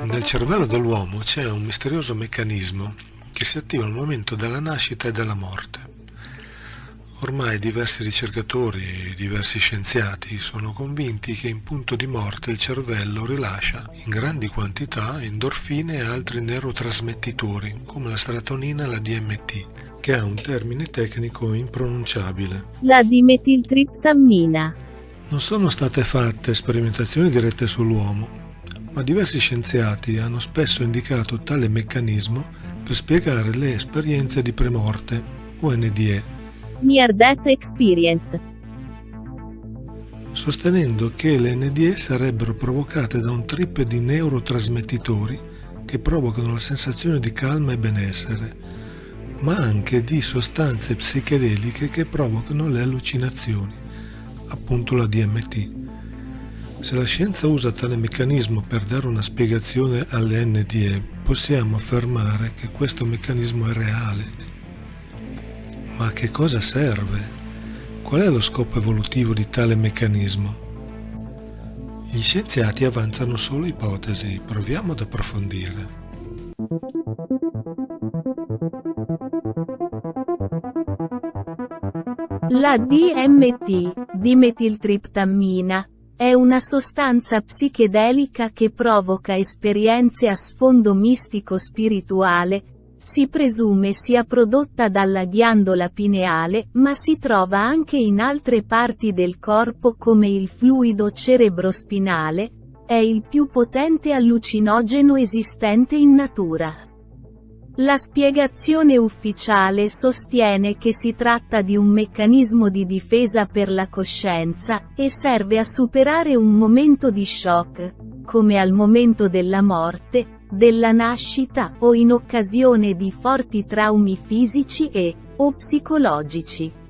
Nel cervello dell'uomo c'è un misterioso meccanismo che si attiva al momento della nascita e della morte. Ormai diversi ricercatori e diversi scienziati sono convinti che in punto di morte il cervello rilascia in grandi quantità endorfine e altri neurotrasmettitori come la serotonina e la DMT, che ha un termine tecnico impronunciabile. La dimetiltriptammina. Non sono state fatte sperimentazioni dirette sull'uomo, ma diversi scienziati hanno spesso indicato tale meccanismo per spiegare le esperienze di premorte o NDE, Near Death Experience. sostenendo che le NDE sarebbero provocate da un trip di neurotrasmettitori che provocano la sensazione di calma e benessere, ma anche di sostanze psichedeliche che provocano le allucinazioni, appunto la DMT. Se la scienza usa tale meccanismo per dare una spiegazione alle NDE, possiamo affermare che questo meccanismo è reale. Ma a che cosa serve? Qual è lo scopo evolutivo di tale meccanismo? Gli scienziati avanzano solo ipotesi, proviamo ad approfondire. La DMT, dimetiltriptammina, è una sostanza psichedelica che provoca esperienze a sfondo mistico-spirituale. Si presume sia prodotta dalla ghiandola pineale, ma si trova anche in altre parti del corpo come il fluido cerebrospinale. È il più potente allucinogeno esistente in natura. La spiegazione ufficiale sostiene che si tratta di un meccanismo di difesa per la coscienza, e serve a superare un momento di shock, come al momento della morte, della nascita o in occasione di forti traumi fisici o psicologici.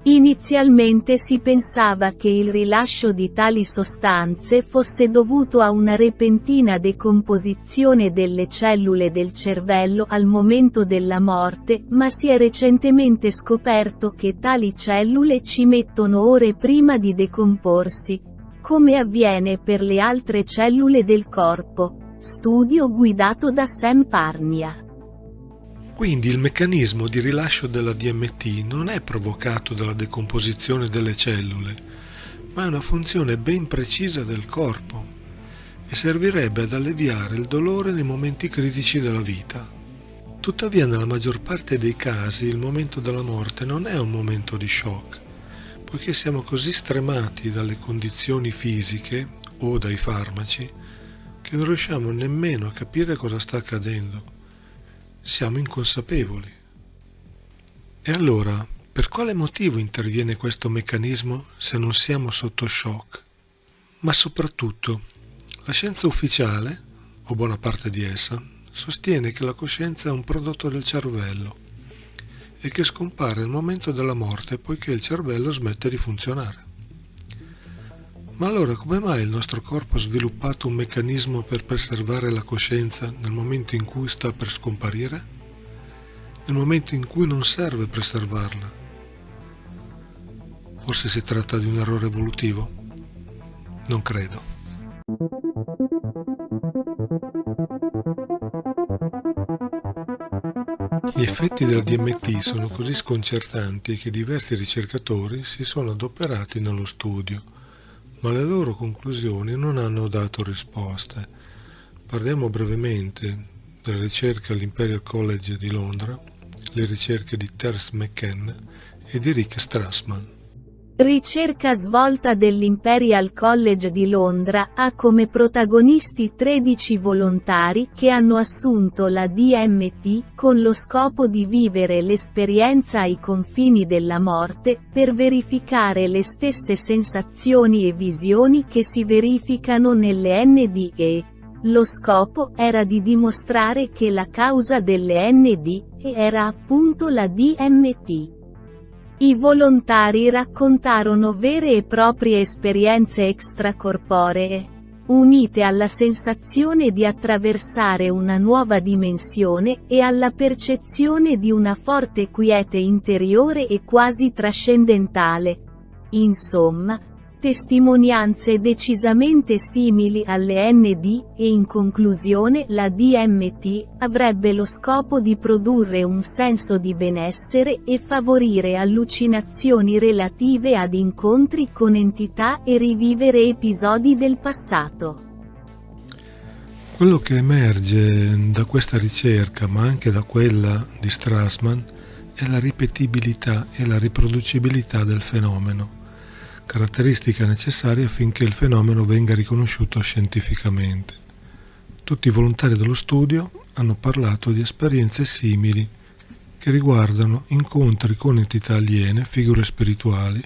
Inizialmente si pensava che il rilascio di tali sostanze fosse dovuto a una repentina decomposizione delle cellule del cervello al momento della morte, ma si è recentemente scoperto che tali cellule ci mettono ore prima di decomporsi, come avviene per le altre cellule del corpo. Studio guidato da Sam Parnia. Quindi il meccanismo di rilascio della DMT non è provocato dalla decomposizione delle cellule, ma è una funzione ben precisa del corpo e servirebbe ad alleviare il dolore nei momenti critici della vita. Tuttavia, nella maggior parte dei casi il momento della morte non è un momento di shock, poiché siamo così stremati dalle condizioni fisiche o dai farmaci che non riusciamo nemmeno a capire cosa sta accadendo. Siamo inconsapevoli. E allora, per quale motivo interviene questo meccanismo se non siamo sotto shock? Ma soprattutto, la scienza ufficiale, o buona parte di essa, sostiene che la coscienza è un prodotto del cervello e che scompare al momento della morte poiché il cervello smette di funzionare. Ma allora come mai il nostro corpo ha sviluppato un meccanismo per preservare la coscienza nel momento in cui sta per scomparire? Nel momento in cui non serve preservarla? Forse si tratta di un errore evolutivo? Non credo. Gli effetti della DMT sono così sconcertanti che diversi ricercatori si sono adoperati nello studio, ma le loro conclusioni non hanno dato risposte. Parliamo brevemente delle ricerche all'Imperial College di Londra, le ricerche di Terence McKenna e di Rick Strassman. Ricerca svolta dell'Imperial College di Londra ha come protagonisti 13 volontari che hanno assunto la DMT con lo scopo di vivere l'esperienza ai confini della morte, per verificare le stesse sensazioni e visioni che si verificano nelle NDE. Lo scopo era di dimostrare che la causa delle NDE era appunto la DMT. I volontari raccontarono vere e proprie esperienze extracorporee. unite alla sensazione di attraversare una nuova dimensione e alla percezione di una forte quiete interiore e quasi trascendentale. Insomma, testimonianze decisamente simili alle ND, e in conclusione la DMT avrebbe lo scopo di produrre un senso di benessere e favorire allucinazioni relative ad incontri con entità e rivivere episodi del passato. Quello che emerge da questa ricerca, ma anche da quella di Strassman, è la ripetibilità e la riproducibilità del fenomeno, caratteristica necessaria affinché il fenomeno venga riconosciuto scientificamente. Tutti i volontari dello studio hanno parlato di esperienze simili che riguardano incontri con entità aliene, figure spirituali,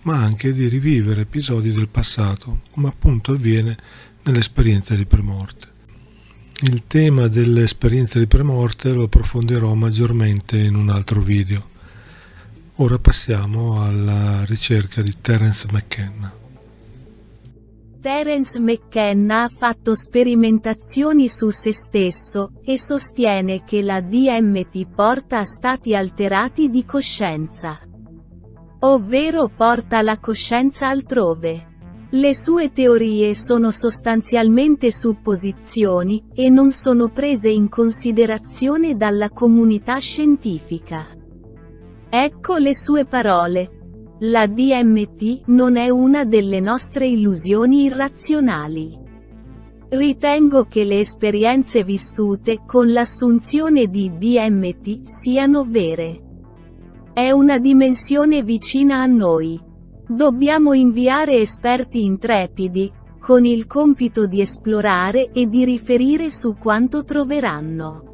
ma anche di rivivere episodi del passato, come appunto avviene nell'esperienza di premorte. Il tema delle esperienze di premorte lo approfondirò maggiormente in un altro video. Ora passiamo alla ricerca di Terence McKenna. Terence McKenna ha fatto sperimentazioni su se stesso, e sostiene che la DMT porta a stati alterati di coscienza. Ovvero porta la coscienza altrove. Le sue teorie sono sostanzialmente supposizioni, e non sono prese in considerazione dalla comunità scientifica. Ecco le sue parole. La DMT non è una delle nostre illusioni irrazionali. Ritengo che le esperienze vissute con l'assunzione di DMT siano vere. È una dimensione vicina a noi. Dobbiamo inviare esperti intrepidi, con il compito di esplorare e di riferire su quanto troveranno.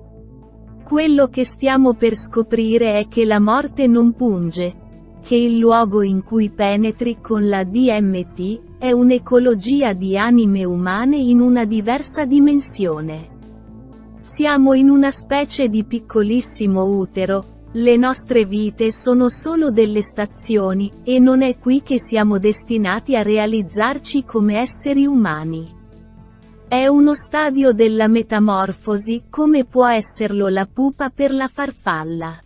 Quello che stiamo per scoprire è che la morte non punge, che il luogo in cui penetri con la DMT è un'ecologia di anime umane in una diversa dimensione. Siamo in una specie di piccolissimo utero, le nostre vite sono solo delle stazioni, e non è qui che siamo destinati a realizzarci come esseri umani. È uno stadio della metamorfosi, come può esserlo la pupa per la farfalla.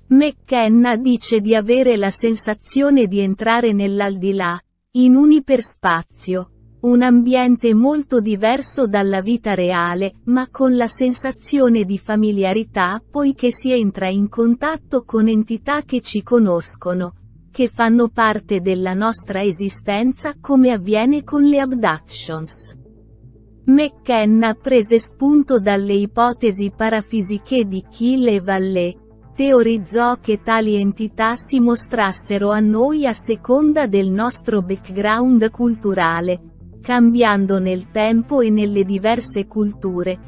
McKenna dice di avere la sensazione di entrare nell'aldilà, in un iperspazio, un ambiente molto diverso dalla vita reale, ma con la sensazione di familiarità poiché si entra in contatto con entità che ci conoscono, che fanno parte della nostra esistenza come avviene con le abductions. McKenna prese spunto dalle ipotesi parafisiche di Kiel e Vallée, teorizzò che tali entità si mostrassero a noi a seconda del nostro background culturale, cambiando nel tempo e nelle diverse culture.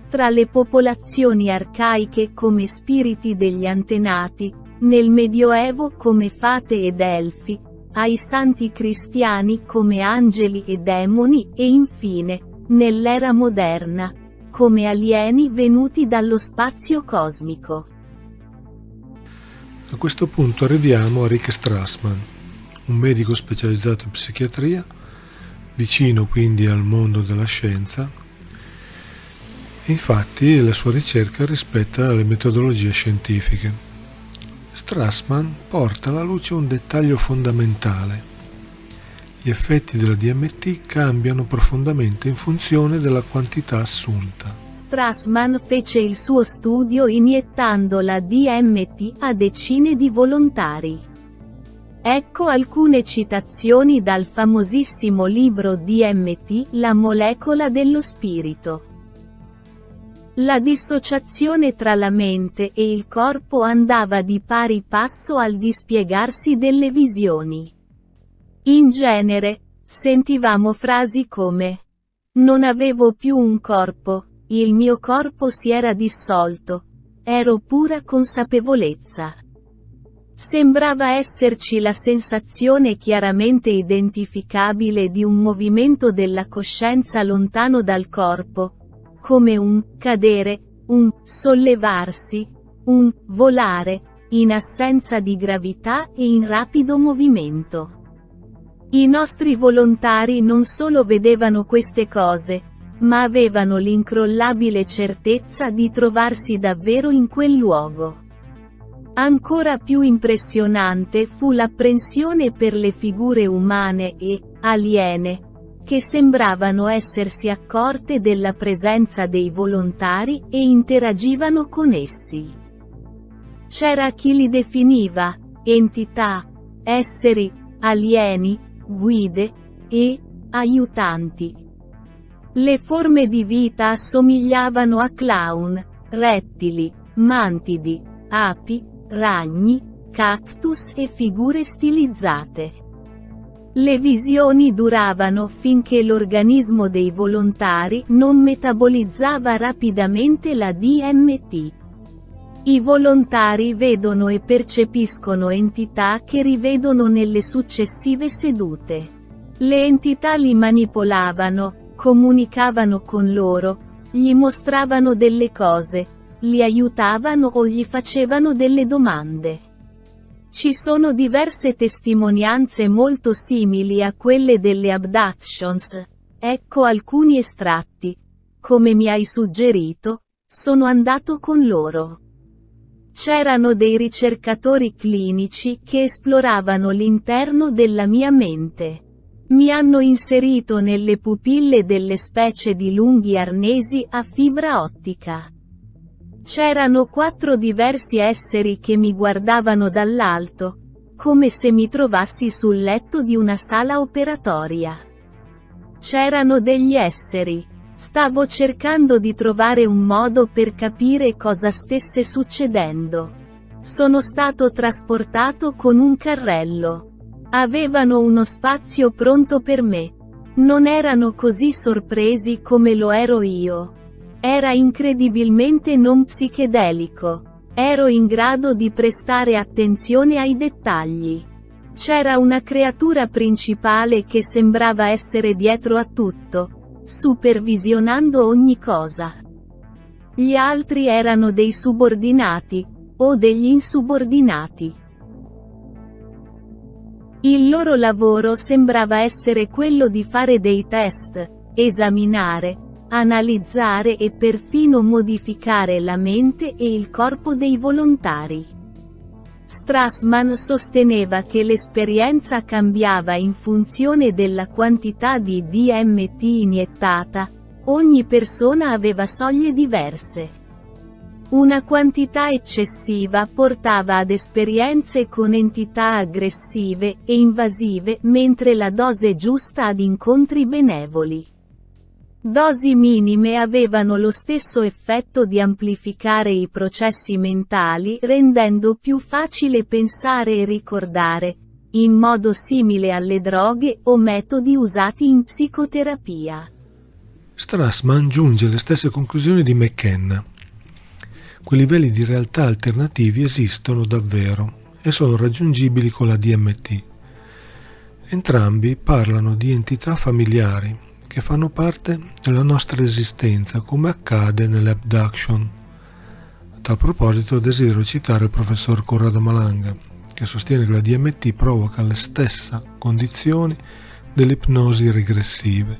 Tra le popolazioni arcaiche come spiriti degli antenati, nel Medioevo come fate ed elfi, ai santi cristiani come angeli e demoni e infine, nell'era moderna, come alieni venuti dallo spazio cosmico. A questo punto arriviamo a Rick Strassman, un medico specializzato in psichiatria, vicino quindi al mondo della scienza. Infatti la sua ricerca rispetta le metodologie scientifiche. Strassman porta alla luce un dettaglio fondamentale. Gli effetti della DMT cambiano profondamente in funzione della quantità assunta. Strassman fece il suo studio iniettando la DMT a decine di volontari. Ecco alcune citazioni dal famosissimo libro DMT, La molecola dello spirito. La dissociazione tra la mente e il corpo andava di pari passo al dispiegarsi delle visioni. In genere, sentivamo frasi come: non avevo più un corpo, il mio corpo si era dissolto, ero pura consapevolezza. Sembrava esserci la sensazione chiaramente identificabile di un movimento della coscienza lontano dal corpo, come un cadere, un sollevarsi, un volare, in assenza di gravità e in rapido movimento. I nostri volontari non solo vedevano queste cose, ma avevano l'incrollabile certezza di trovarsi davvero in quel luogo. Ancora più impressionante fu l'apprensione per le figure umane e aliene, che sembravano essersi accorte della presenza dei volontari e interagivano con essi. C'era chi li definiva entità, esseri, alieni, guide e aiutanti. Le forme di vita assomigliavano a clown, rettili, mantidi, api, ragni, cactus e figure stilizzate. Le visioni duravano finché l'organismo dei volontari non metabolizzava rapidamente la DMT. I volontari vedono e percepiscono entità che rivedono nelle successive sedute. Le entità li manipolavano, comunicavano con loro, gli mostravano delle cose, li aiutavano o gli facevano delle domande. Ci sono diverse testimonianze molto simili a quelle delle abductions. Ecco alcuni estratti. Come mi hai suggerito, sono andato con loro. C'erano dei ricercatori clinici che esploravano l'interno della mia mente. Mi hanno inserito nelle pupille delle specie di lunghi arnesi a fibra ottica. C'erano 4 diversi esseri che mi guardavano dall'alto, come se mi trovassi sul letto di una sala operatoria. C'erano degli esseri. Stavo cercando di trovare un modo per capire cosa stesse succedendo. Sono stato trasportato con un carrello. Avevano uno spazio pronto per me. Non erano così sorpresi come lo ero io. Era incredibilmente non psichedelico. Ero in grado di prestare attenzione ai dettagli. C'era una creatura principale che sembrava essere dietro a tutto, supervisionando ogni cosa. Gli altri erano dei subordinati, o degli insubordinati. Il loro lavoro sembrava essere quello di fare dei test, esaminare, analizzare e perfino modificare la mente e il corpo dei volontari. Strassman sosteneva che l'esperienza cambiava in funzione della quantità di DMT iniettata, ogni persona aveva soglie diverse. Una quantità eccessiva portava ad esperienze con entità aggressive e invasive, mentre la dose giusta ad incontri benevoli. Dosi minime avevano lo stesso effetto di amplificare i processi mentali, rendendo più facile pensare e ricordare, in modo simile alle droghe o metodi usati in psicoterapia. Strassman giunge alle stesse conclusioni di McKenna. Quei livelli di realtà alternativi esistono davvero e sono raggiungibili con la DMT. Entrambi parlano di entità familiari che fanno parte della nostra esistenza, come accade nelle abduction. A tal proposito desidero citare il professor Corrado Malanga, che sostiene che la DMT provoca le stesse condizioni delle ipnosi regressive.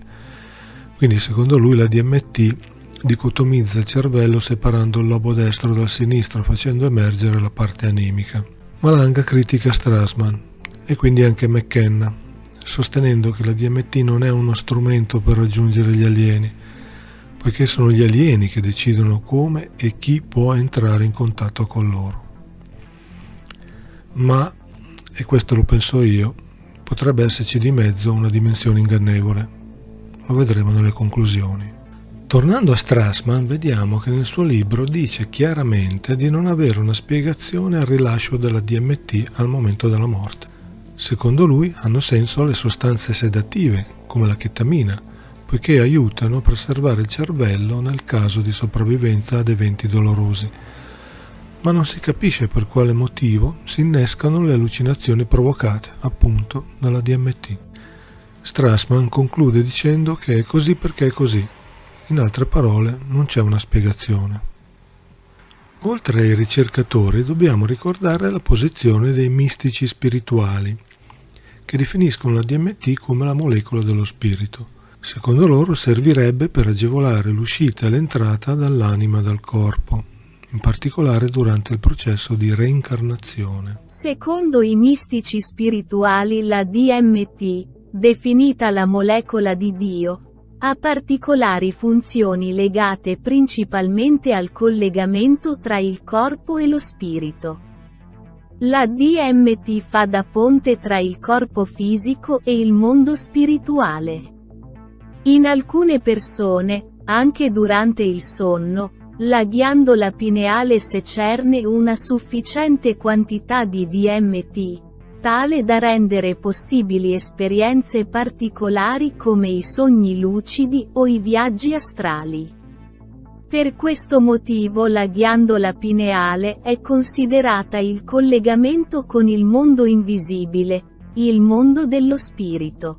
Quindi secondo lui la DMT dicotomizza il cervello separando il lobo destro dal sinistro, facendo emergere la parte animica. Malanga critica Strassman e quindi anche McKenna, sostenendo che la DMT non è uno strumento per raggiungere gli alieni, poiché sono gli alieni che decidono come e chi può entrare in contatto con loro. Ma, e questo lo penso io, potrebbe esserci di mezzo una dimensione ingannevole. Lo vedremo nelle conclusioni. Tornando a Strassman, vediamo che nel suo libro dice chiaramente di non avere una spiegazione al rilascio della DMT al momento della morte. Secondo lui hanno senso le sostanze sedative, come la chetamina, poiché aiutano a preservare il cervello nel caso di sopravvivenza ad eventi dolorosi. Ma non si capisce per quale motivo si innescano le allucinazioni provocate, appunto, dalla DMT. Strassman conclude dicendo che è così perché è così. In altre parole, non c'è una spiegazione. Oltre ai ricercatori, dobbiamo ricordare la posizione dei mistici spirituali, che definiscono la DMT come la molecola dello spirito. Secondo loro servirebbe per agevolare l'uscita e l'entrata dall'anima dal corpo, in particolare durante il processo di reincarnazione. Secondo i mistici spirituali la DMT, definita la molecola di Dio, ha particolari funzioni legate principalmente al collegamento tra il corpo e lo spirito. La DMT fa da ponte tra il corpo fisico e il mondo spirituale. In alcune persone, anche durante il sonno, la ghiandola pineale secerne una sufficiente quantità di DMT, tale da rendere possibili esperienze particolari come i sogni lucidi o i viaggi astrali. Per questo motivo la ghiandola pineale è considerata il collegamento con il mondo invisibile, il mondo dello spirito.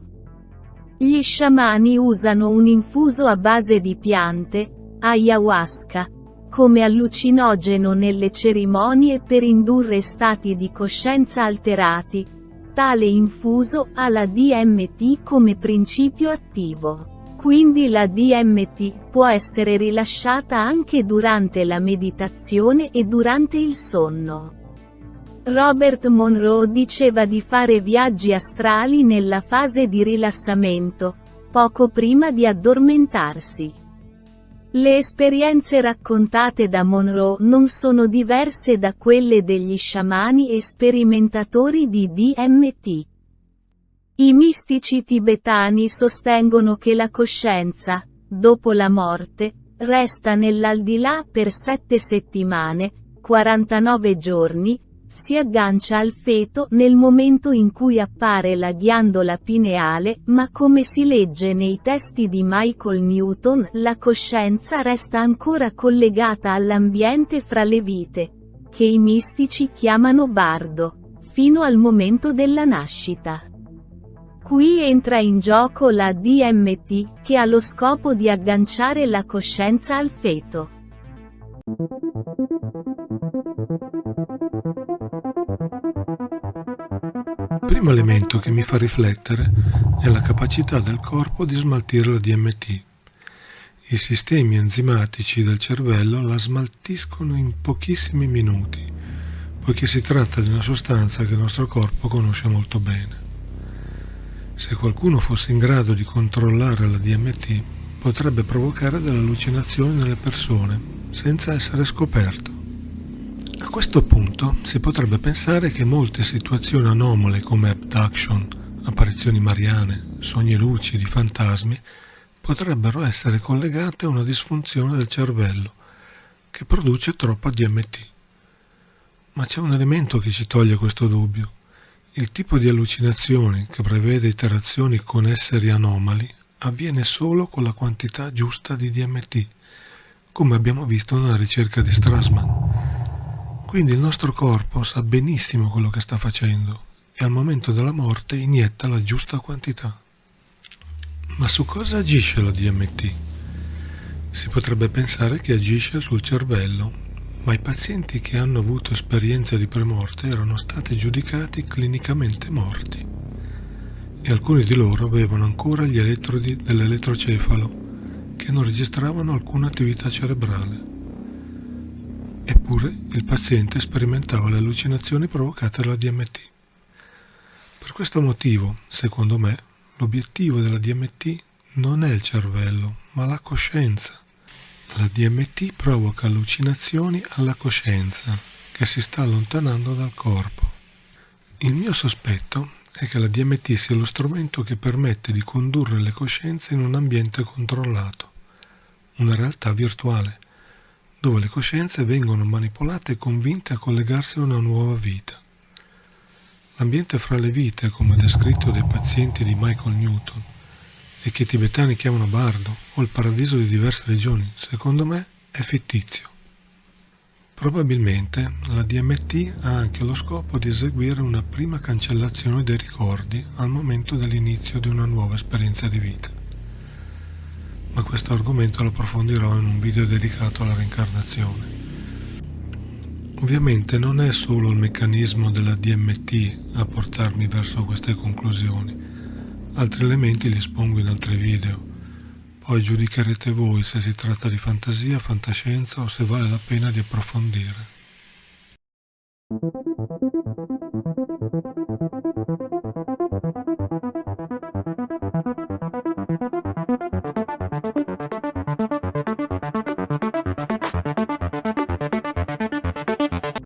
Gli sciamani usano un infuso a base di piante, ayahuasca, come allucinogeno nelle cerimonie per indurre stati di coscienza alterati. Tale infuso ha la DMT come principio attivo. Quindi la DMT può essere rilasciata anche durante la meditazione e durante il sonno. Robert Monroe diceva di fare viaggi astrali nella fase di rilassamento, poco prima di addormentarsi. Le esperienze raccontate da Monroe non sono diverse da quelle degli sciamani e sperimentatori di DMT. I mistici tibetani sostengono che la coscienza, dopo la morte, resta nell'aldilà per 7 settimane, 49 giorni, si aggancia al feto nel momento in cui appare la ghiandola pineale, ma come si legge nei testi di Michael Newton, la coscienza resta ancora collegata all'ambiente fra le vite, che i mistici chiamano bardo, fino al momento della nascita. Qui entra in gioco la DMT, che ha lo scopo di agganciare la coscienza al feto. Il primo elemento che mi fa riflettere è la capacità del corpo di smaltire la DMT. I sistemi enzimatici del cervello la smaltiscono in pochissimi minuti, poiché si tratta di una sostanza che il nostro corpo conosce molto bene. Se qualcuno fosse in grado di controllare la DMT, potrebbe provocare delle allucinazioni nelle persone, senza essere scoperto. A questo punto si potrebbe pensare che molte situazioni anomale come abduction, apparizioni mariane, sogni lucidi, fantasmi, potrebbero essere collegate a una disfunzione del cervello che produce troppa DMT. Ma c'è un elemento che ci toglie questo dubbio. Il tipo di allucinazioni che prevede interazioni con esseri anomali avviene solo con la quantità giusta di DMT, come abbiamo visto nella ricerca di Strassman. Quindi il nostro corpo sa benissimo quello che sta facendo e al momento della morte inietta la giusta quantità. Ma su cosa agisce la DMT? Si potrebbe pensare che agisce sul cervello, ma i pazienti che hanno avuto esperienze di premorte erano stati giudicati clinicamente morti e alcuni di loro avevano ancora gli elettrodi dell'elettrocefalo che non registravano alcuna attività cerebrale. Eppure il paziente sperimentava le allucinazioni provocate dalla DMT. Per questo motivo, secondo me, l'obiettivo della DMT non è il cervello, ma la coscienza. La DMT provoca allucinazioni alla coscienza, che si sta allontanando dal corpo. Il mio sospetto è che la DMT sia lo strumento che permette di condurre le coscienze in un ambiente controllato, una realtà virtuale, dove le coscienze vengono manipolate e convinte a collegarsi a una nuova vita. L'ambiente fra le vite, come descritto dai pazienti di Michael Newton, e che i tibetani chiamano bardo, o il paradiso di diverse regioni, secondo me è fittizio. Probabilmente la DMT ha anche lo scopo di eseguire una prima cancellazione dei ricordi al momento dell'inizio di una nuova esperienza di vita. Ma questo argomento lo approfondirò in un video dedicato alla reincarnazione. Ovviamente non è solo il meccanismo della DMT a portarmi verso queste conclusioni. Altri elementi li espongo in altri video. Poi giudicherete voi se si tratta di fantasia, fantascienza o se vale la pena di approfondire.